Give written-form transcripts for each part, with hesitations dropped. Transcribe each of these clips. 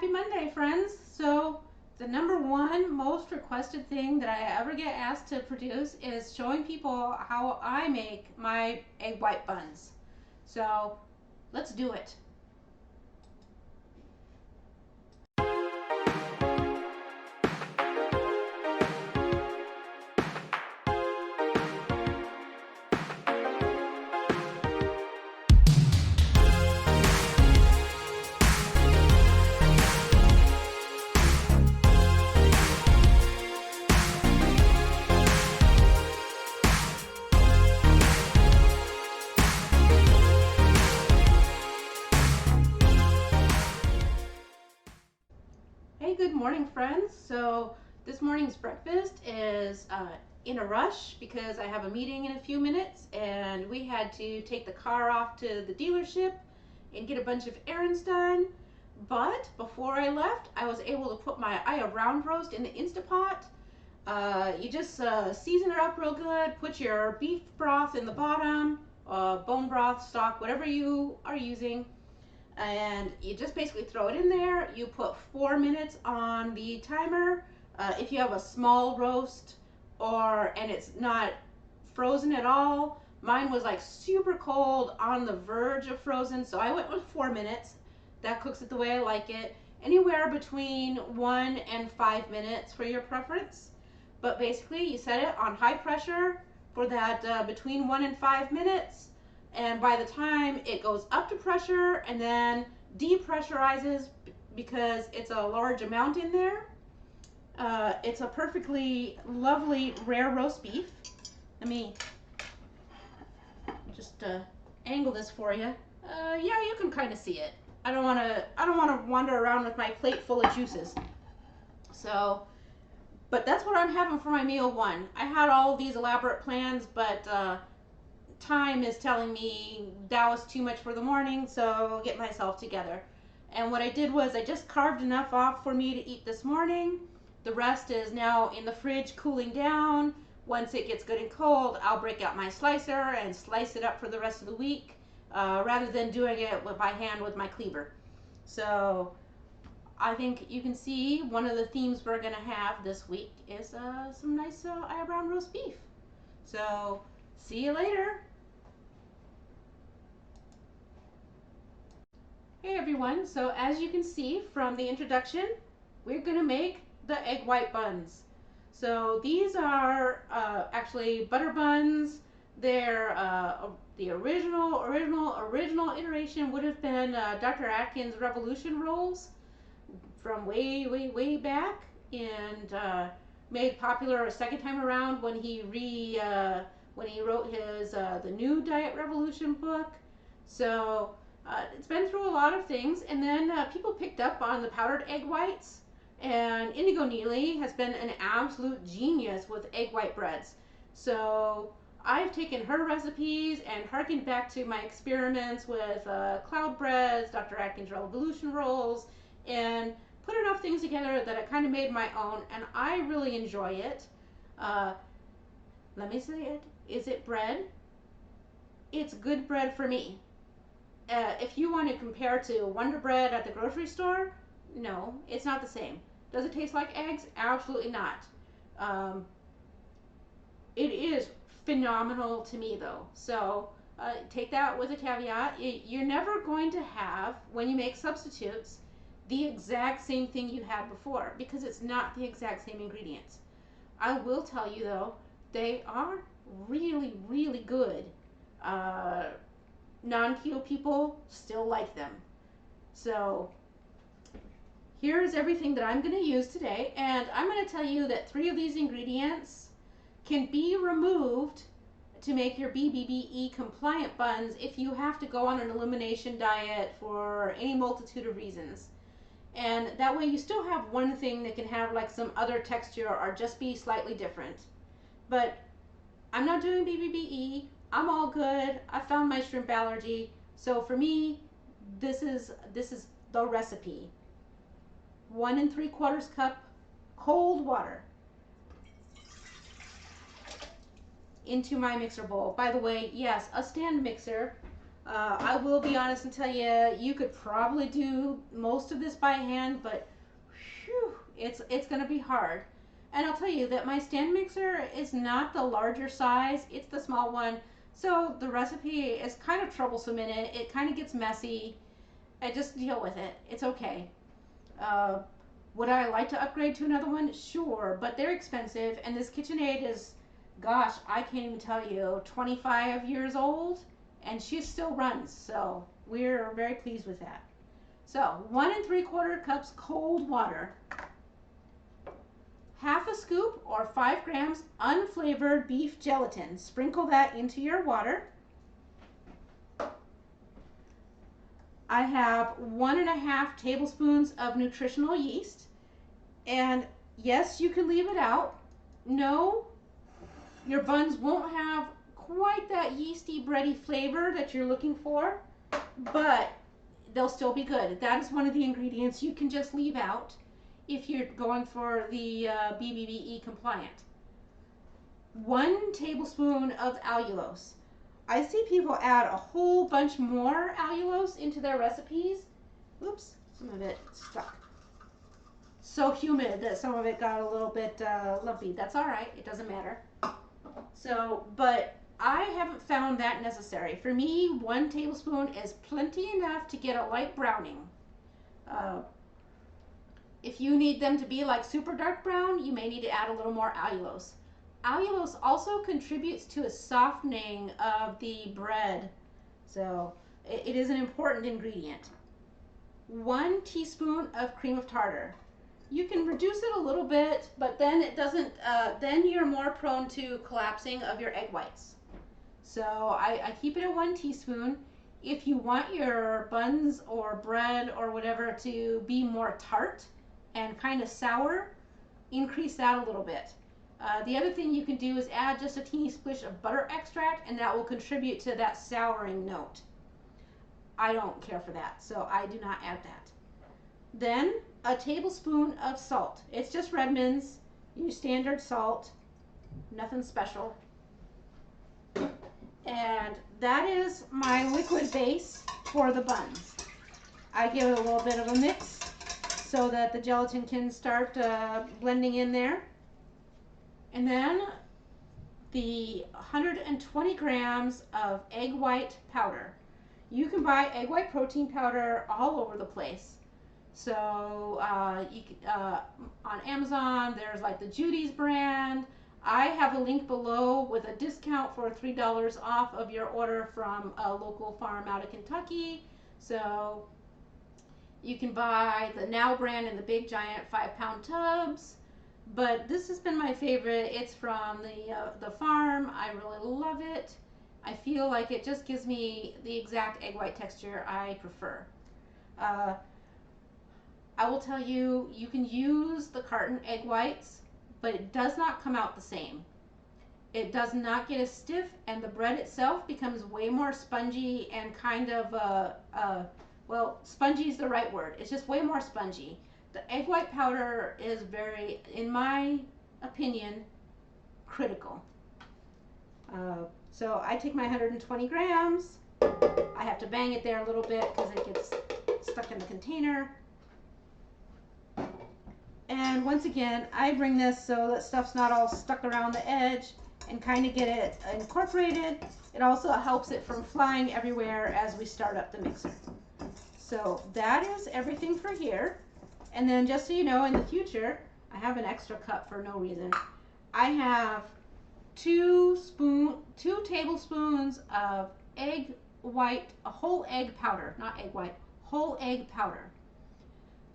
Happy Monday, friends. So the number one most requested thing that I ever get asked to produce is showing people how I make my egg white buns. So let's do it. Hey, good morning, friends. So this morning's breakfast is in a rush because I have a meeting in a few minutes and we had to take the car off to the dealership and get a bunch of errands done. But before I left, I was able to put my Aya round roast in the Instapot. You just season it up real good, put your beef broth in the bottom, bone broth, stock, whatever you are using, and you just basically throw it in there. You put 4 minutes on the timer. If you have a small roast and it's not frozen at all, mine was like super cold on the verge of frozen, so I went with 4 minutes. That cooks it the way I like it. Anywhere between 1 and 5 minutes for your preference, but basically you set it on high pressure for that between 1 and 5 minutes, and by the time it goes up to pressure and then depressurizes because it's a large amount in there, it's a perfectly lovely rare roast beef. Let me just angle this for you. Yeah, you can kind of see it. I don't want to wander around with my plate full of juices. So, but that's what I'm having for my meal one. I had all of these elaborate plans, but time is telling me that was too much for the morning, so I'll get myself together. And what I did was I just carved enough off for me to eat this morning. The rest is now in the fridge cooling down. Once it gets good and cold, I'll break out my slicer and slice it up for the rest of the week, rather than doing it by hand with my cleaver. So I think you can see one of the themes we're going to have this week is some nice Aya brown roast beef. So see you later. Hey everyone, so as you can see from the introduction, we're going to make the egg white buns. So these are actually butter buns. They're the original iteration would have been Dr. Atkins Revolution rolls from way back, and made popular a second time around when he wrote his the new Diet Revolution book. So it's been through a lot of things, and then people picked up on the powdered egg whites, and Indigo Neely has been an absolute genius with egg white breads. So I've taken her recipes and harkened back to my experiments with cloud breads, Dr. Atkins Revolution rolls, and put enough things together that I kind of made my own, and I really enjoy it. Uh, Let me say it. Is it bread? It's good bread for me. If you want to compare to Wonder Bread at the grocery store, no, it's not the same. Does it taste like eggs? Absolutely not. Um, it is phenomenal to me though. So take that with a caveat. You're never going to have, when you make substitutes, the exact same thing you had before because it's not the exact same ingredients. I will tell you though, they are really good. Uh, Non-keto people still like them. So here's everything that I'm going to use today, and I'm going to tell you that 3 of these ingredients can be removed to make your BBBE compliant buns if you have to go on an elimination diet for any multitude of reasons. And that way you still have one thing that can have like some other texture or just be slightly different. But I'm not doing BBBE. I'm all good. I found my shrimp allergy. So for me, this is the recipe. 1 3/4 cup cold water into my mixer bowl. By the way, yes, a stand mixer. I will be honest and tell you, you could probably do most of this by hand, but whew, it's going to be hard. And I'll tell you that my stand mixer is not the larger size, it's the small one. So the recipe is kind of troublesome in it. It kind of gets messy. I just deal with it. It's okay. Uh, would I like to upgrade to another one? Sure, but they're expensive, and this KitchenAid is, gosh, I can't even tell you, 25 years old, and she still runs, so we're very pleased with that. So 1 3/4 cups cold water, half a scoop or 5 grams unflavored beef gelatin. Sprinkle that into your water. I have 1 1/2 tablespoons of nutritional yeast. And yes, you can leave it out. No, your buns won't have quite that yeasty, bready flavor that you're looking for, but they'll still be good. That is one of the ingredients you can just leave out if you're going for the BBBE compliant. 1 tablespoon of allulose. I see people add a whole bunch more allulose into their recipes. Oops, some of it stuck. So humid that some of it got a little bit lumpy. That's all right. It doesn't matter. So, but I haven't found that necessary. For me, 1 tablespoon is plenty enough to get a light browning. If you need them to be like super dark brown, you may need to add a little more allulose. Allulose also contributes to a softening of the bread. So it is an important ingredient. 1 teaspoon of cream of tartar. You can reduce it a little bit, but then it doesn't, then you're more prone to collapsing of your egg whites. So I keep it at 1 teaspoon. If you want your buns or bread or whatever to be more tart and kind of sour, increase that a little bit. The other thing you can do is add just a teeny splish of butter extract, and that will contribute to that souring note. I don't care for that, so I do not add that. Then a tablespoon of salt. It's just Redmond's, your standard salt, nothing special. And that is my liquid base for the buns. I give it a little bit of a mix so that the gelatin can start blending in there. And then the 120 grams of egg white powder. You can buy egg white protein powder all over the place. So on Amazon, there's like the Judy's brand. I have a link below with a discount for $3 off of your order from a local farm out of Kentucky. So you can buy the Now brand in the big giant 5-pound tubs. But this has been my favorite. It's from the farm. I really love it. I feel like it just gives me the exact egg white texture I prefer. I will tell you, you can use the carton egg whites, but it does not come out the same. It does not get as stiff, and the bread itself becomes way more spongy and kind of, well, spongy is the right word. It's just way more spongy. The egg white powder is very, in my opinion, critical. So I take my 120 grams. I have to bang it there a little bit because it gets stuck in the container. And once again, I bring this so that stuff's not all stuck around the edge and kind of get it incorporated. It also helps it from flying everywhere as we start up the mixer. So that is everything for here. And then just so you know, in the future, I have an extra cup for no reason. I have 2 tablespoons of egg white, a whole egg powder, not egg white, whole egg powder.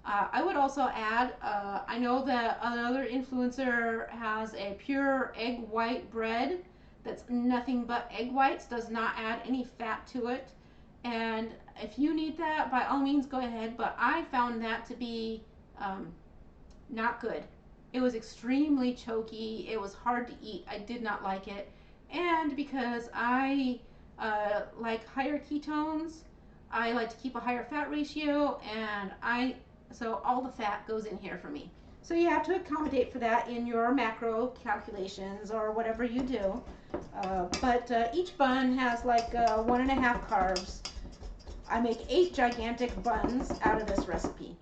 I would also add, I know that another influencer has a pure egg white bread that's nothing but egg whites, does not add any fat to it. And if you need that, by all means go ahead, but I found that to be not good. It was extremely choky, it was hard to eat, I did not like it. And because I like higher ketones, I like to keep a higher fat ratio, and so all the fat goes in here for me. So you have to accommodate for that in your macro calculations or whatever you do. But each bun has like 1.5 carbs. I make 8 gigantic buns out of this recipe.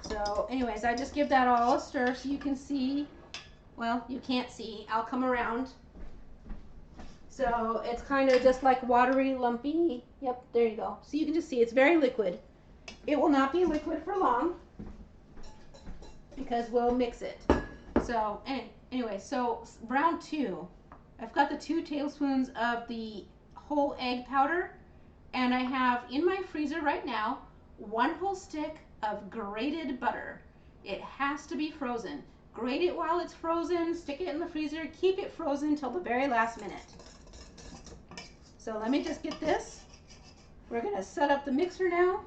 So anyways, I just give that all a stir so you can see. Well, you can't see. I'll come around. So it's kind of just like watery, lumpy. Yep, there you go. So you can just see it's very liquid. It will not be liquid for long because we'll mix it. So anyway, so round 2. I've got the 2 tablespoons of the whole egg powder, and I have in my freezer right now 1 whole stick of grated butter. It has to be frozen. Grate it while it's frozen, stick it in the freezer, keep it frozen until the very last minute. So let me just get this. We're gonna set up the mixer now.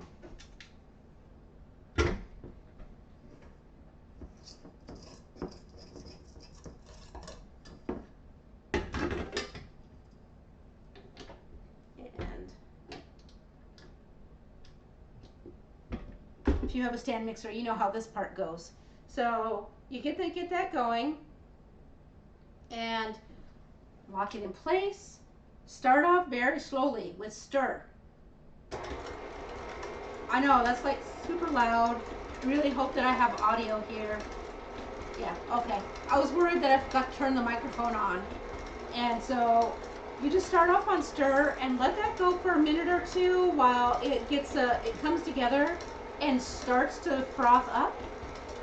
If you have a stand mixer, you know how this part goes. So you get that going and lock it in place. Start off very slowly with stir. I know that's like super loud. Really hope that I have audio here. Yeah, okay. I was worried that I forgot to turn the microphone on. And so you just start off on stir and let that go for a minute or 2 while it gets it comes together and starts to froth up,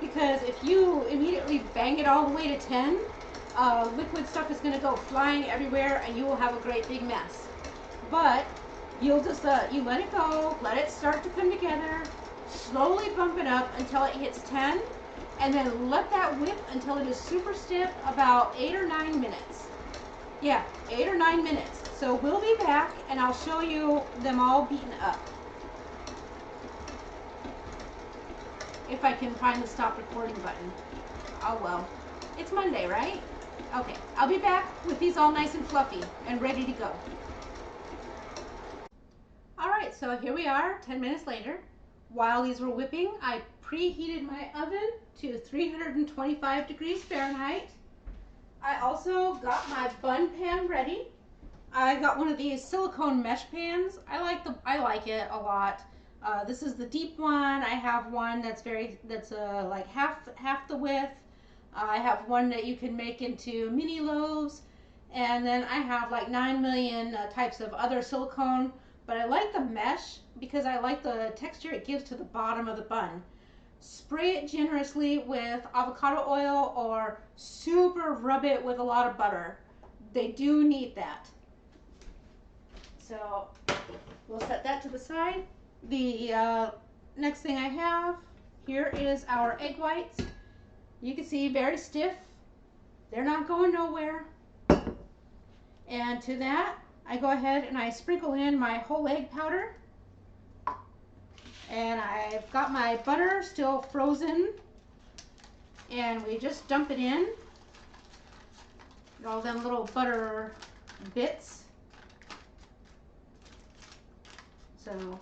because if you immediately bang it all the way to 10, liquid stuff is going to go flying everywhere and you will have a great big mess. But you'll just you let it go, let it start to come together, slowly bump it up until it hits 10, and then let that whip until it is super stiff, about 8 or 9 minutes. Yeah, 8 or 9 minutes. So we'll be back and I'll show you them all beaten up. If I can find the stop recording button. Oh well. It's Monday, right? Okay, I'll be back with these all nice and fluffy and ready to go. Alright, so here we are 10 minutes later. While these were whipping, I preheated my oven to 325 degrees Fahrenheit. I also got my bun pan ready. I got one of these silicone mesh pans. I like it a lot. This is the deep one. I have one that's like half the width. I have one that you can make into mini loaves, and then I have like 9 million types of other silicone. But I like the mesh because I like the texture it gives to the bottom of the bun. Spray it generously with avocado oil or super rub it with a lot of butter. They do need that. So we'll set that to the side. The next thing I have here is our egg whites. You can see very stiff. They're not going nowhere. And to that, I go ahead and I sprinkle in my whole egg powder. And I've got my butter still frozen. And we just dump it in. All them little butter bits. So,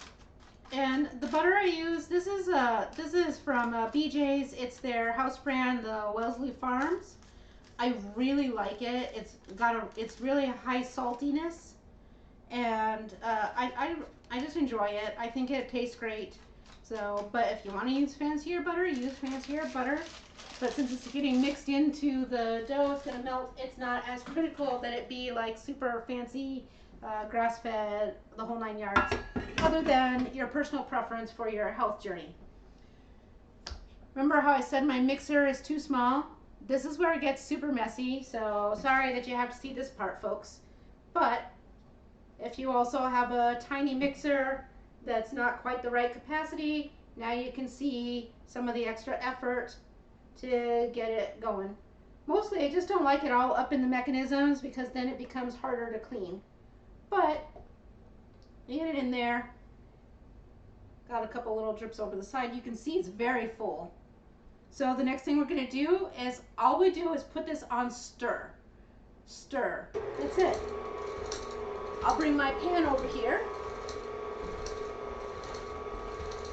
and the butter I use, this is from BJ's. It's their house brand, the Wellesley Farms. I really like it. It's really high saltiness, and I just enjoy it. I think it tastes great. So, but if you want to use fancier butter, use fancier butter. But since it's getting mixed into the dough, it's gonna melt. It's not as critical that it be like super fancy, grass-fed, the whole 9 yards. Other than your personal preference for your health journey. Remember how I said my mixer is too small? This is where it gets super messy, so sorry that you have to see this part, folks. But if you also have a tiny mixer that's not quite the right capacity, now you can see some of the extra effort to get it going. Mostly I just don't like it all up in the mechanisms because then it becomes harder to clean. But you get it in there. Got a couple little drips over the side. You can see it's very full. So the next thing we're going to do is, all we do is put this on stir. Stir. That's it. I'll bring my pan over here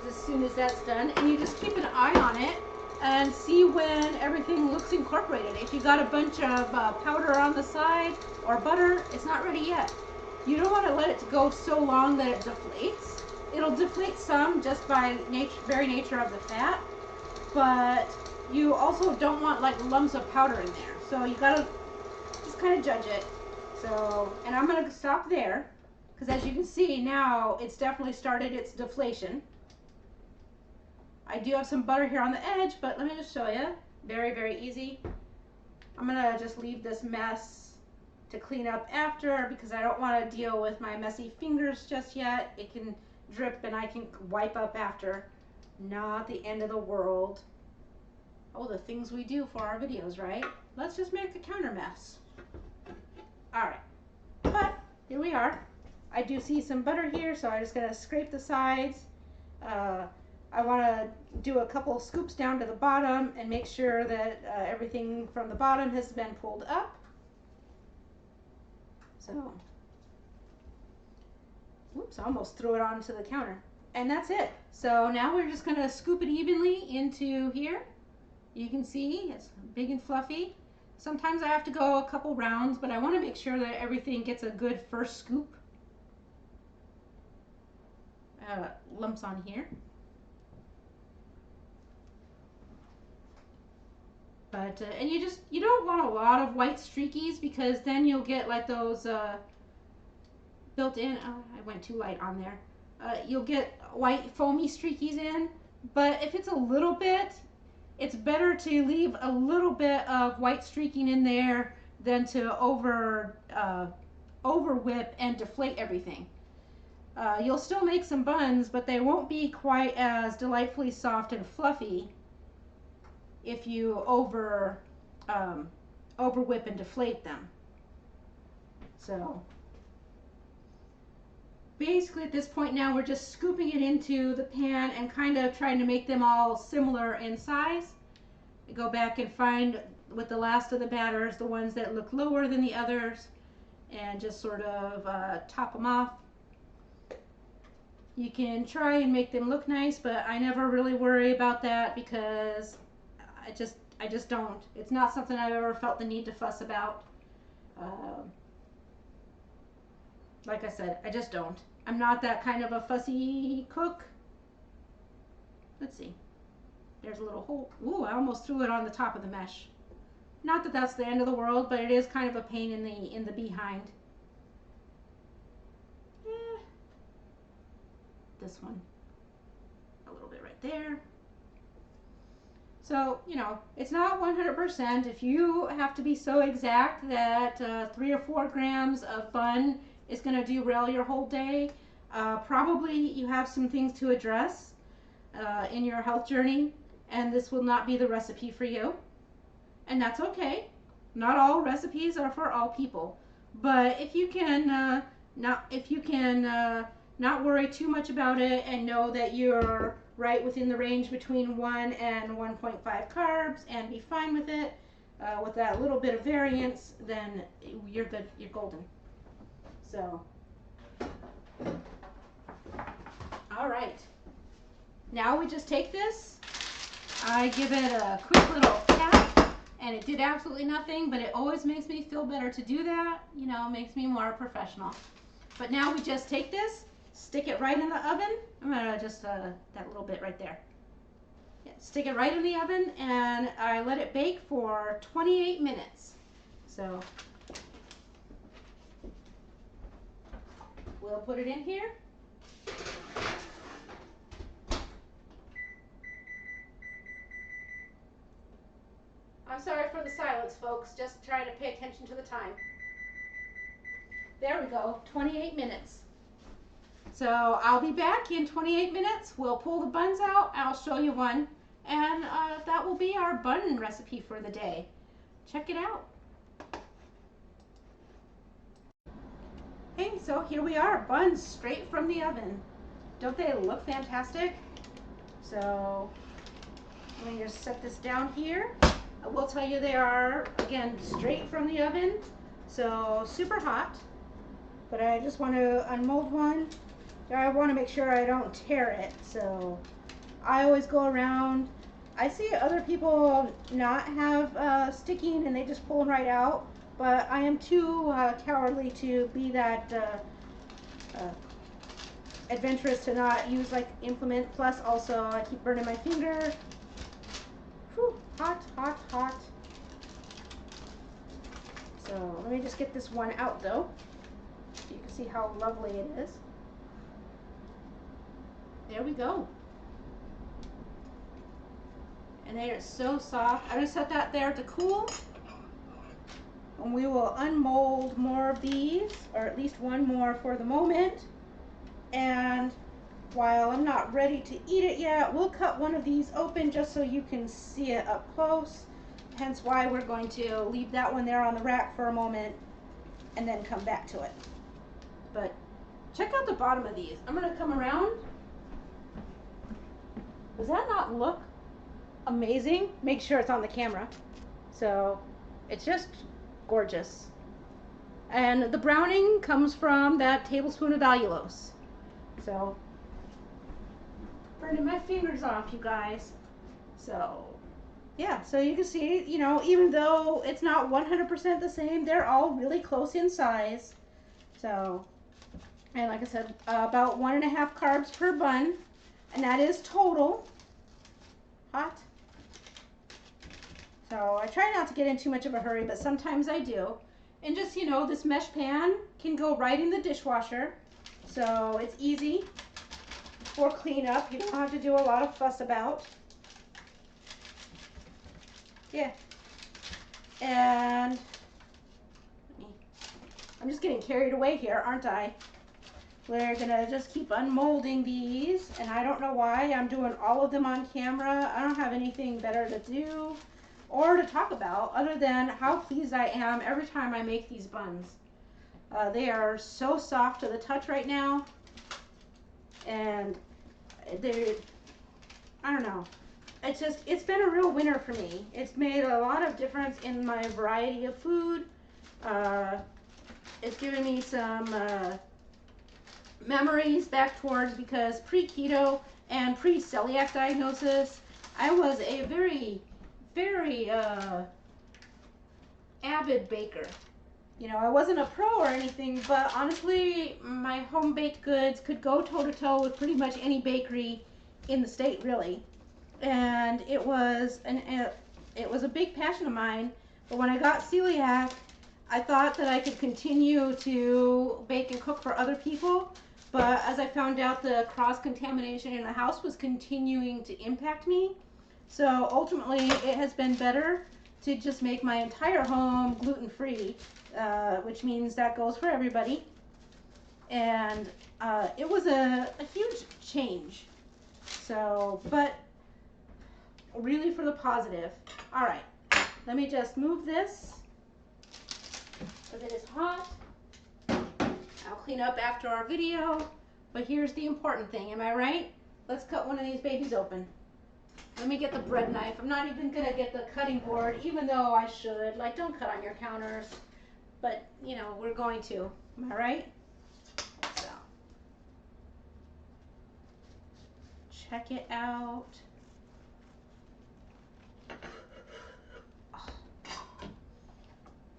as soon as that's done. And you just keep an eye on it and see when everything looks incorporated. If you got a bunch of powder on the side or butter, it's not ready yet. You don't want to let it go so long that it deflates. It'll deflate some just by very nature of the fat, but you also don't want like lumps of powder in there. So you gotta just kind of judge it. So, and I'm gonna stop there because as you can see now, it's definitely started its deflation. I do have some butter here on the edge, but let me just show you. Very, very easy. I'm gonna just leave this mess to clean up after because I don't want to deal with my messy fingers just yet. It can drip and I can wipe up after. Not the end of the world. Oh, the things we do for our videos, right? Let's just make a counter mess. All right, but here we are. I do see some butter here, so I'm just gonna scrape the sides. I want to do a couple scoops down to the bottom and make sure that everything from the bottom has been pulled up. So, oops, I almost threw it onto the counter. And that's it. So now we're just gonna scoop it evenly into here. You can see it's big and fluffy. Sometimes I have to go a couple rounds, but I want to make sure that everything gets a good first scoop. Lumps on here. But, and you don't want a lot of white streakies because then you'll get like those built in, oh, I went too light on there. You'll get white foamy streakies in, but if it's a little bit, it's better to leave a little bit of white streaking in there than to over whip and deflate everything. You'll still make some buns, but they won't be quite as delightfully soft and fluffy if you over whip and deflate them. So basically at this point now we're just scooping it into the pan and kind of trying to make them all similar in size. I go back and find with the last of the batters the ones that look lower than the others and just sort of top them off. You can try and make them look nice, but I never really worry about that because I just don't. It's not something I've ever felt the need to fuss about. Like I said, I just don't. I'm not that kind of a fussy cook. Let's see. There's a little hole. Ooh, I almost threw it on the top of the mesh. Not that that's the end of the world, but it is kind of a pain in the behind. This one. A little bit right there. So, you know, it's not 100%. If you have to be so exact that 3 or 4 grams of bun is going to derail your whole day, probably you have some things to address in your health journey, and this will not be the recipe for you. And that's okay. Not all recipes are for all people. But if you can not worry too much about it and know that you're right within the range between 1 and 1.5 carbs and be fine with it, with that little bit of variance, then you're good, you're golden. So, all right. Now we just take this, I give it a quick little tap, and it did absolutely nothing, but it always makes me feel better to do that, you know, makes me more professional. But now we just take this, stick it right in the oven. I'm gonna just, that little bit right there. Yeah, stick it right in the oven and I let it bake for 28 minutes. So, we'll put it in here. I'm sorry for the silence, folks, just trying to pay attention to the time. There we go, 28 minutes. So I'll be back in 28 minutes. We'll pull the buns out. I'll show you one. And that will be our bun recipe for the day. Check it out. Hey, so here we are, buns straight from the oven. Don't they look fantastic? So let me just set this down here. I will tell you they are, again, straight from the oven. So super hot. But I just want to unmold one. I want to make sure I don't tear it, so I always go around. I see other people not have sticking and they just pull them right out, but I am too cowardly to be that adventurous to not use like implement. Plus, also I keep burning my finger. Whew, hot, hot, hot. So let me just get this one out though, so you can see how lovely it is. There we go. And they are so soft. I'm gonna set that there to cool. And we will unmold more of these, or at least one more for the moment. And while I'm not ready to eat it yet, we'll cut one of these open just so you can see it up close. Hence why we're going to leave that one there on the rack for a moment and then come back to it. But check out the bottom of these. I'm gonna come around. Does that not look amazing? Make sure it's on the camera. So it's just gorgeous. And the browning comes from that tablespoon of allulose. So burning my fingers off, you guys. So yeah, so you can see, you know, even though it's not 100% the same, they're all really close in size. So, and like I said, about 1.5 carbs per bun, and that is total. Hot. So I try not to get in too much of a hurry, but sometimes I do. And just, you know, this mesh pan can go right in the dishwasher. So it's easy for cleanup. You don't have to do a lot of fuss about. Yeah. And I'm just getting carried away here, aren't I? We're gonna just keep unmolding these, and I don't know why I'm doing all of them on camera. I don't have anything better to do or to talk about other than how pleased I am every time I make these buns. They are so soft to the touch right now, and they're, I don't know. It's been a real winner for me. It's made a lot of difference in my variety of food. It's given me some memories back towards, because pre-keto and pre-celiac diagnosis, I was a very, very avid baker. You know, I wasn't a pro or anything, but honestly, my home baked goods could go toe-to-toe with pretty much any bakery in the state, really. And it was a big passion of mine. But when I got celiac, I thought that I could continue to bake and cook for other people. But as I found out, the cross-contamination in the house was continuing to impact me. So ultimately, it has been better to just make my entire home gluten-free, which means that goes for everybody. And it was a huge change. So, but really for the positive. All right, let me just move this because it is hot. I'll clean up after our video, but here's the important thing, am I right? Let's cut one of these babies open. Let me get the bread knife. I'm not even gonna get the cutting board, even though I should. Like, don't cut on your counters, but you know, we're going to, am I right? So, check it out.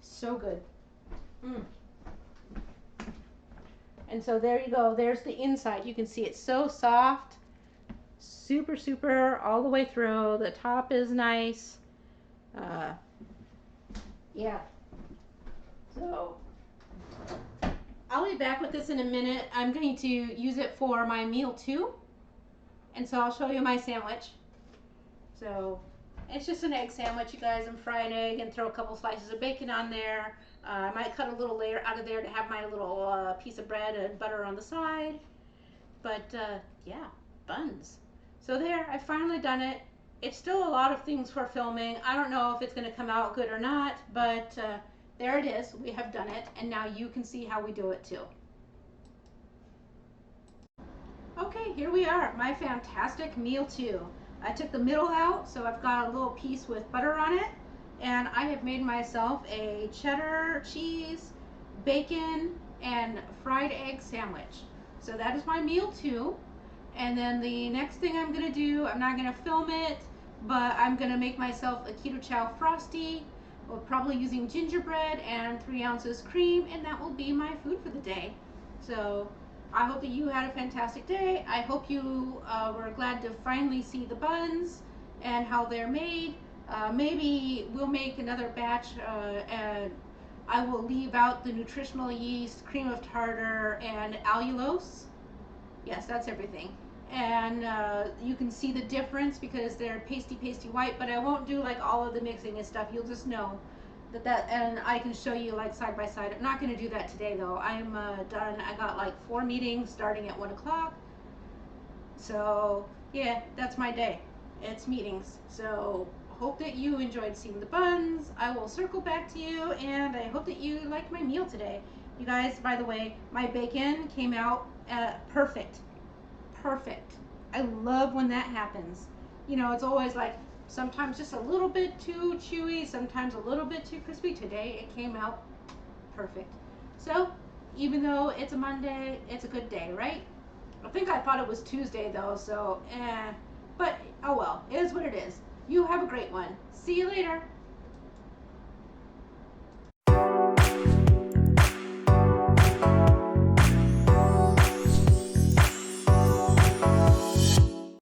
So good. And so there you go. There's the inside. You can see it's so soft, super, super all the way through. The top is nice. Yeah. So I'll be back with this in a minute. I'm going to use it for my meal too. And so I'll show you my sandwich. So it's just an egg sandwich, you guys. I'm frying an egg and throw a couple slices of bacon on there. I might cut a little layer out of there to have my little piece of bread and butter on the side. But yeah, buns. So there, I've finally done it. It's still a lot of things for filming. I don't know if it's going to come out good or not, but there it is. We have done it, and now you can see how we do it too. Okay, here we are, my fantastic meal too. I took the middle out, so I've got a little piece with butter on it, and I have made myself a cheddar cheese, bacon, and fried egg sandwich. So that is my meal too. And then the next thing I'm gonna do, I'm not gonna film it, but I'm gonna make myself a keto chow frosty We're probably using gingerbread and 3 ounces cream, and that will be my food for the day. So I hope that you had a fantastic day. I hope you were glad to finally see the buns and how they're made. Maybe we'll make another batch, and I will leave out the nutritional yeast, cream of tartar, and allulose. Yes, that's everything. And you can see the difference because they're pasty white, but I won't do like all of the mixing and stuff. You'll just know that, and I can show you like side by side. I'm not going to do that today though. I'm done. I got like 4 meetings starting at 1 o'clock. So yeah, that's my day. It's meetings. So hope that you enjoyed seeing the buns. I will circle back to you, and I hope that you liked my meal today. You guys, by the way, my bacon came out perfect. Perfect. I love when that happens. You know, it's always like sometimes just a little bit too chewy, sometimes a little bit too crispy. Today it came out perfect. So even though it's a Monday, it's a good day, right? I think I thought it was Tuesday though, so but oh well, it is what it is. You have a great one. See you later.